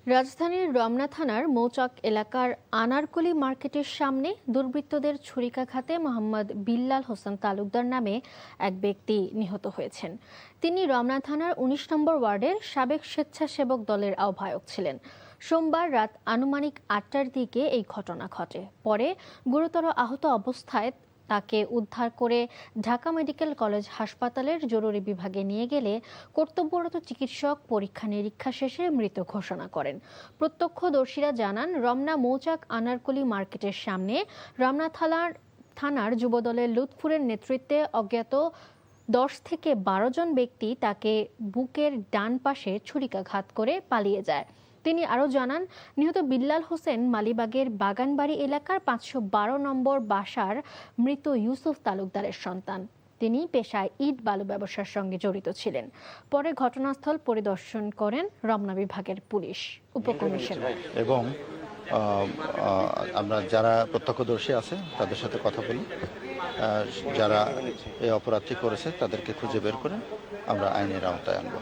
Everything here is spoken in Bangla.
রাজধানীর রমনা থানার মৌচাক এলাকার আনারকলি মার্কেটের সামনে দুর্বৃত্তদের ছুরিকাঘাতে মোহাম্মদ বিল্লাল হোসেন তালুকদার নামে এক ব্যক্তি নিহত হয়েছেন। তিনি রমনা থানার ১৯ নম্বর ওয়ার্ডের সাবেক স্বেচ্ছাসেবক দলের আহ্বায়ক ছিলেন। সোমবার রাত আনুমানিক ৮টার দিকে এই ঘটনা ঘটে। পরে গুরুতর আহত অবস্থায় তাকে উদ্ধার করে ঢাকা মেডিকেল কলেজ হাসপাতালের জরুরি বিভাগে নিয়ে গেলে কর্তব্যরত চিকিৎসক পরীক্ষা নিরীক্ষা শেষে মৃত ঘোষণা করেন। প্রত্যক্ষদর্শীরা জানান, রমনা মৌচাক আনারকলি মার্কেটের সামনে রমনা থানার যুবদলের লুৎফুরের নেতৃত্বে অজ্ঞাত ১০ থেকে ১২ জন ব্যক্তি তাকে বুকের ডান পাশে ছুরিকাঘাত করে পালিয়ে যায়। তিনি আরও জানান, নিহত বিল্লাল হোসেন মালিবাগের বাগানবাড়ি এলাকার ৫১২ নম্বর বাসার মৃত ইউসুফ তালুকদারের সন্তান। তিনি পেশায় ইট বালু ব্যবসার সঙ্গে জড়িত ছিলেন। পরে ঘটনাস্থল পরিদর্শন করেন রমনা বিভাগের পুলিশ উপকমিশনার। এবং আমরা যারা প্রত্যক্ষদর্শী আছে তাদের সাথে কথা বলি, যারা এই অপরাধটি করেছে তাদেরকে খুঁজে বের করে আমরা আইনের আওতায় আনবো।